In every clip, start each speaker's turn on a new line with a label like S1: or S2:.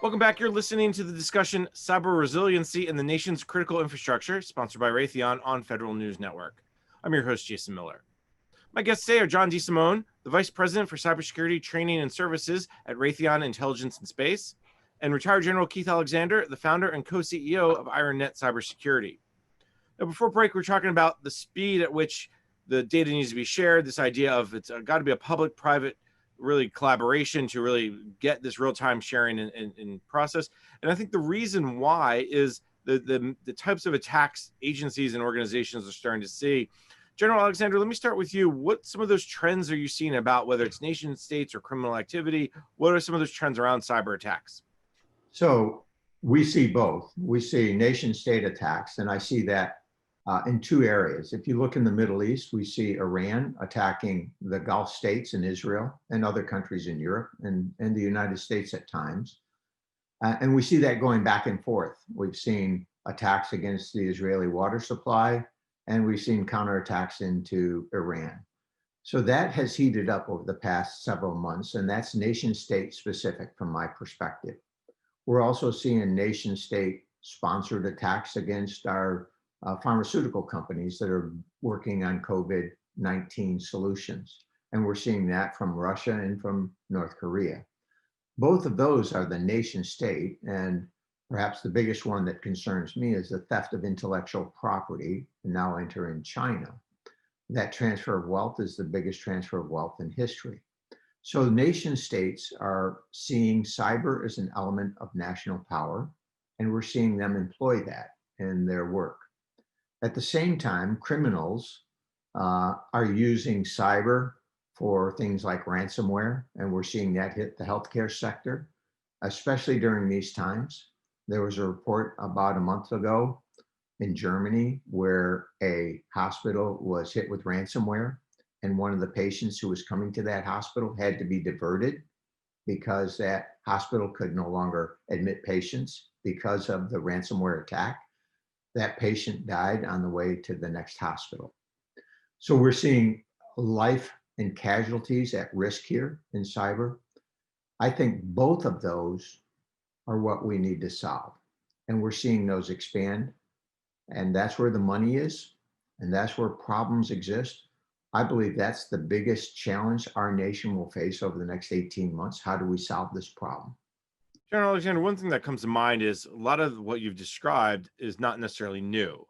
S1: Welcome back. You're listening to the discussion Cyber Resiliency in the Nation's Critical Infrastructure, sponsored by Raytheon on Federal News Network. I'm your host, Jason Miller. My guests today are John DeSimone, the Vice President for Cybersecurity Training and Services at Raytheon Intelligence and Space, and retired General Keith Alexander, the founder and co-CEO of IronNet Cybersecurity. Now, before break, we're talking about the speed at which the data needs to be shared, this idea of it's got to be a public-private really collaboration to really get this real-time sharing and process. And I think the reason why is the types of attacks agencies and organizations are starting to see. General Alexander, let me start with you. What some of those trends are you seeing about whether it's nation states or criminal activity? What are some of those trends around cyber attacks?
S2: So we see both. We see nation state attacks, and I see that in two areas. If you look in the Middle East, we see Iran attacking the Gulf states and Israel and other countries in Europe and the United States at times. And we see that going back and forth. We've seen attacks against the Israeli water supply, and we've seen counterattacks into Iran. So that has heated up over the past several months, and that's nation state specific from my perspective. We're also seeing nation state sponsored attacks against our pharmaceutical companies that are working on COVID-19 solutions. And we're seeing that from Russia and from North Korea. Both of those are the nation state, and perhaps the biggest one that concerns me is the theft of intellectual property, now entering China. That transfer of wealth is the biggest transfer of wealth in history. So nation states are seeing cyber as an element of national power, and we're seeing them employ that in their work. At the same time, criminals are using cyber for things like ransomware, and we're seeing that hit the healthcare sector, especially during these times. There was a report about a month ago in Germany where a hospital was hit with ransomware, and one of the patients who was coming to that hospital had to be diverted because that hospital could no longer admit patients because of the ransomware attack. That patient died on the way to the next hospital. So we're seeing life and casualties at risk here in cyber. I think both of those are what we need to solve. And we're seeing those expand. And that's where the money is. And that's where problems exist. I believe that's the biggest challenge our nation will face over the next 18 months. How do we solve this problem?
S1: General Alexander, one thing that comes to mind is a lot of what you've described is not necessarily new.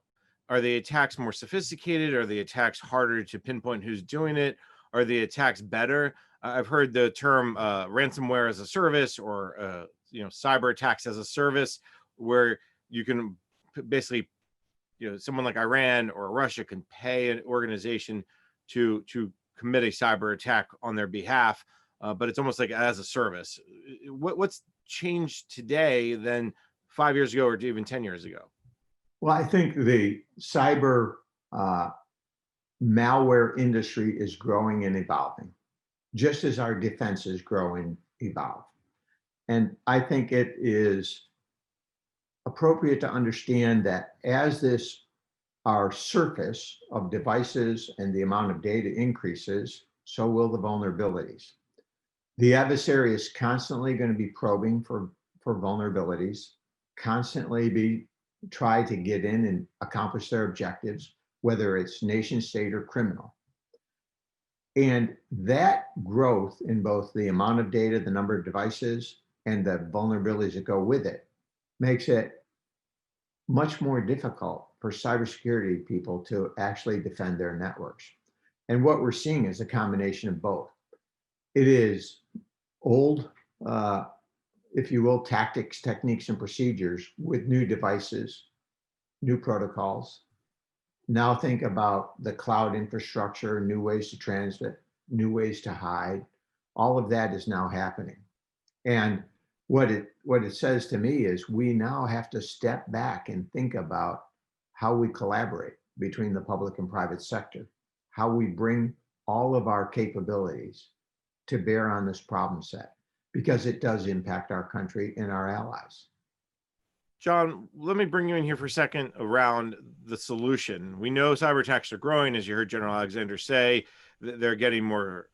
S1: Are the attacks more sophisticated? Are the attacks harder to pinpoint who's doing it? Are the attacks better? I've heard the term ransomware as a service, or cyber attacks as a service, where you can basically, someone like Iran or Russia can pay an organization to commit a cyber attack on their behalf, but it's almost like as a service. What's changed today than 5 years ago or even 10 years ago?
S2: Well, I think the cyber malware industry is growing and evolving, just as our defenses grow and evolve. And I think it is appropriate to understand that as our surface of devices and the amount of data increases, so will the vulnerabilities. The adversary is constantly going to be probing for vulnerabilities, constantly try to get in and accomplish their objectives, whether it's nation state or criminal. And that growth in both the amount of data, the number of devices, and the vulnerabilities that go with it makes it much more difficult for cybersecurity people to actually defend their networks. And what we're seeing is a combination of both. It is old, if you will, tactics, techniques, and procedures with new devices, new protocols. Now think about the cloud infrastructure, new ways to transmit, new ways to hide. All of that is now happening. And what it says to me is we now have to step back and think about how we collaborate between the public and private sector, how we bring all of our capabilities to bear on this problem set, because it does impact our country and our allies.
S1: John, let me bring you in here for a second around the solution. We know cyber attacks are growing, as you heard General Alexander say. They're getting more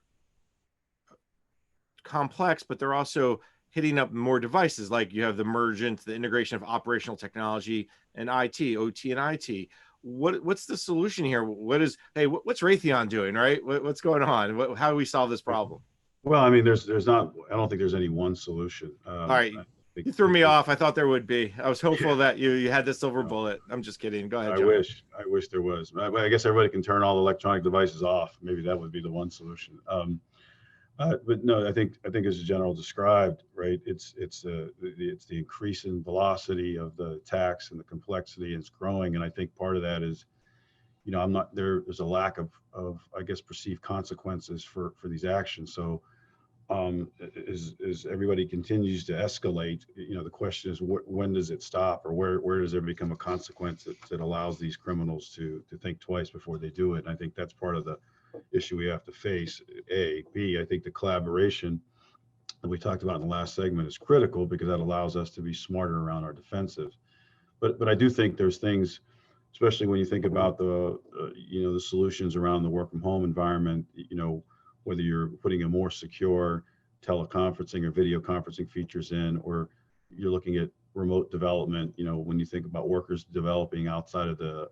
S1: complex, but they're also hitting up more devices, like you have the mergence, the integration of operational technology and IT, OT and IT. What's the solution here? What's Raytheon doing, right? What's going on? How do we solve this problem?
S3: Well, I mean, there's not. I don't think there's any one solution.
S1: All right,
S3: I think
S1: you threw me
S3: it,
S1: off. I thought there would be. I was hopeful
S3: yeah,
S1: that you had the silver
S3: no,
S1: bullet. I'm just kidding. Go ahead,
S3: I
S1: John.
S3: wish. I wish there was. I guess everybody can turn all the electronic devices off. Maybe that would be the one solution. But no, I think as the general described, right? It's the increase in velocity of the attacks and the complexity is growing, and I think part of that is, I'm not there. There's a lack of I guess perceived consequences for these actions. So as everybody continues to escalate, the question is when does it stop, or where does there become a consequence that allows these criminals to think twice before they do it? And I think that's part of the issue we have to face. I think the collaboration that we talked about in the last segment is critical because that allows us to be smarter around our defensive. But I do think there's things, especially when you think about the solutions around the work from home environment, whether you're putting a more secure teleconferencing or video conferencing features in, or you're looking at remote development, when you think about workers developing outside of the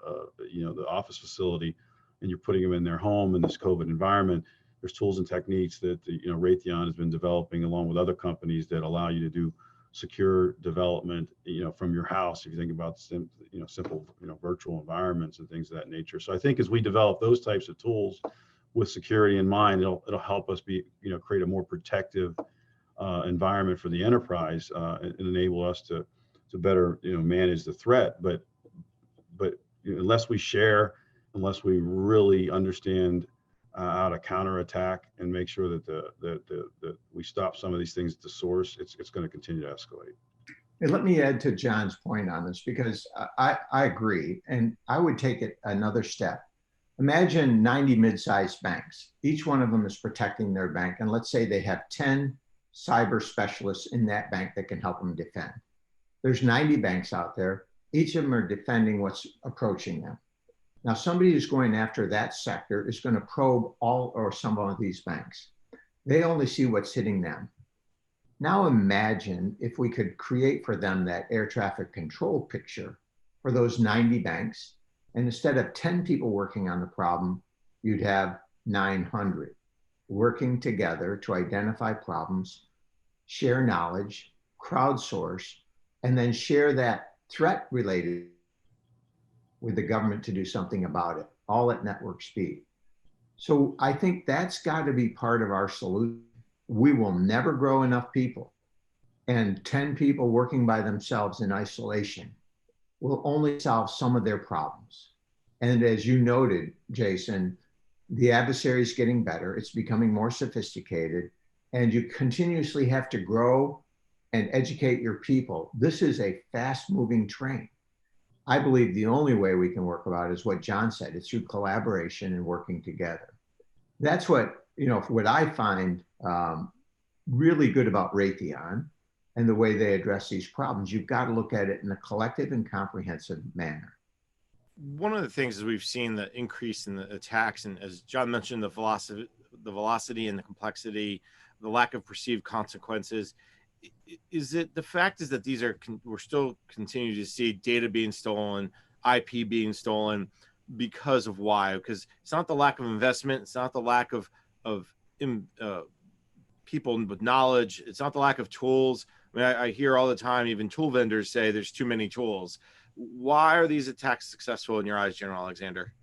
S3: office facility, and you're putting them in their home in this COVID environment, there's tools and techniques that Raytheon has been developing along with other companies that allow you to do secure development, from your house. If you think about simple, virtual environments and things of that nature. So I think as we develop those types of tools with security in mind, it'll help us create a more protective environment for the enterprise, and enable us to better manage the threat. But unless we share, unless we really understand how to counterattack and make sure that we stop some of these things at the source, it's going to continue to escalate.
S2: And let me add to John's point on this, because I agree, and I would take it another step. Imagine 90 mid-sized banks. Each one of them is protecting their bank, and let's say they have 10 cyber specialists in that bank that can help them defend. There's 90 banks out there. Each of them are defending what's approaching them. Now, somebody who's going after that sector is going to probe all or some of these banks. They only see what's hitting them. Now imagine if we could create for them that air traffic control picture for those 90 banks. And instead of 10 people working on the problem, you'd have 900 working together to identify problems, share knowledge, crowdsource, and then share that threat related with the government to do something about it, all at network speed. So I think that's got to be part of our solution. We will never grow enough people, and 10 people working by themselves in isolation will only solve some of their problems. And as you noted, Jason, the adversary is getting better. It's becoming more sophisticated, and you continuously have to grow and educate your people. This is a fast moving train. I believe the only way we can work about it is what John said. It's through collaboration and working together. That's what I find really good about Raytheon and the way they address these problems. You've got to look at it in a collective and comprehensive manner.
S1: One of the things is we've seen the increase in the attacks, and as John mentioned, the velocity and the complexity, the lack of perceived consequences. Is it the fact is that we're still continuing to see data being stolen, IP being stolen, because of why? Because it's not the lack of investment, it's not the lack of people with knowledge, it's not the lack of tools. I mean, I hear all the time, even tool vendors say there's too many tools. Why are these attacks successful in your eyes, General Alexander?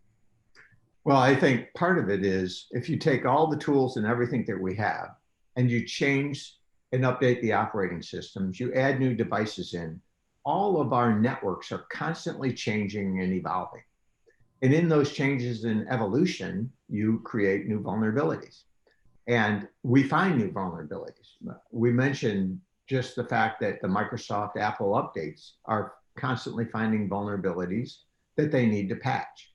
S2: Well, I think part of it is if you take all the tools and everything that we have and you change and update the operating systems, you add new devices in, all of our networks are constantly changing and evolving. And in those changes and evolution, you create new vulnerabilities. And we find new vulnerabilities. We mentioned just the fact that the Microsoft, Apple updates are constantly finding vulnerabilities that they need to patch.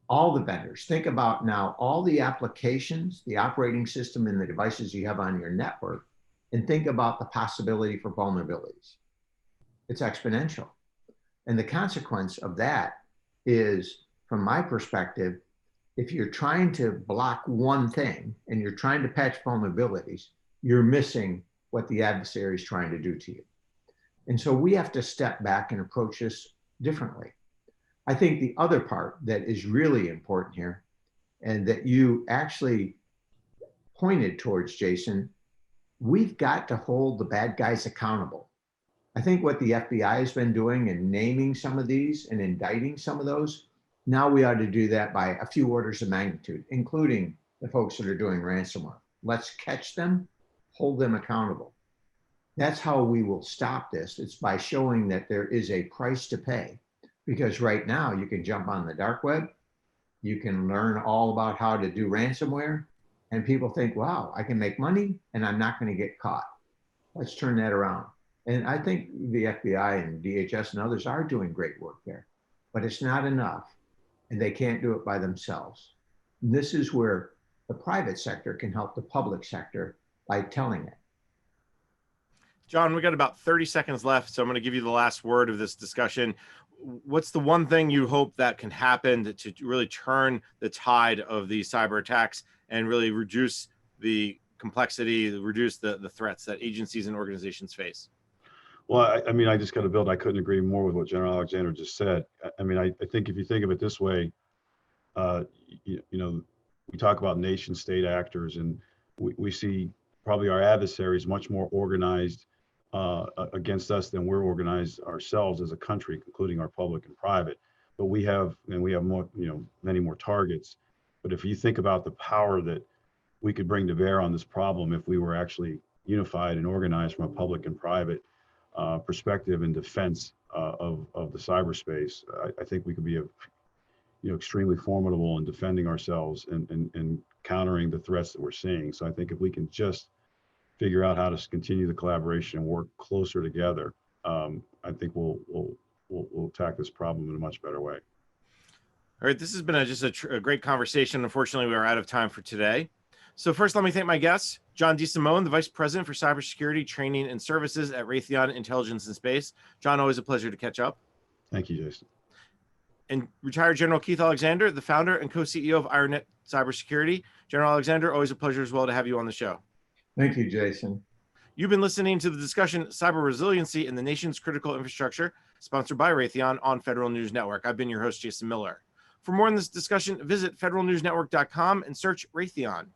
S2: All the vendors, think about now all the applications, the operating system, and the devices you have on your network, and think about the possibility for vulnerabilities. It's exponential. And the consequence of that is, from my perspective, if you're trying to block one thing and you're trying to patch vulnerabilities, you're missing what the adversary is trying to do to you. And so we have to step back and approach this differently. I think the other part that is really important here, and that you actually pointed towards, Jason, we've got to hold the bad guys accountable. I think what the FBI has been doing and naming some of these and indicting some of those, now we ought to do that by a few orders of magnitude, including the folks that are doing ransomware. Let's catch them, hold them accountable. That's how we will stop this. It's by showing that there is a price to pay. Because right now you can jump on the dark web, you can learn all about how to do ransomware, and people think, wow, I can make money and I'm not going to get caught. Let's turn that around. And I think the FBI and DHS and others are doing great work there, but it's not enough, and they can't do it by themselves. And this is where the private sector can help the public sector by telling it.
S1: John, we got about 30 seconds left, so I'm going to give you the last word of this discussion. What's the one thing you hope that can happen to really turn the tide of these cyber attacks and really reduce the complexity, reduce the threats that agencies and organizations face?
S3: Well, I mean, I just got to build. I couldn't agree more with what General Alexander just said. I mean, I think if you think of it this way, you know, we talk about nation state actors, and we see probably our adversaries much more organized against us than we're organized ourselves as a country, including our public and private. But we have more, you know, many more targets. But if you think about the power that we could bring to bear on this problem if we were actually unified and organized from a public and private perspective in defense of the cyberspace, I think we could be extremely formidable in defending ourselves and countering the threats that we're seeing. So I think if we can just figure out how to continue the collaboration and work closer together, I think we'll attack this problem in a much better way.
S1: All right, this has been just a great conversation. Unfortunately, we are out of time for today. So first, let me thank my guests, John DeSimone, the Vice President for Cybersecurity Training and Services at Raytheon Intelligence and Space. John, always a pleasure to catch up.
S3: Thank you, Jason.
S1: And retired General Keith Alexander, the founder and co-CEO of IronNet Cybersecurity. General Alexander, always a pleasure as well to have you on the show.
S2: Thank you, Jason.
S1: You've been listening to the discussion, Cyber Resiliency in the Nation's Critical Infrastructure, sponsored by Raytheon on Federal News Network. I've been your host, Jason Miller. For more on this discussion, visit federalnewsnetwork.com and search Raytheon.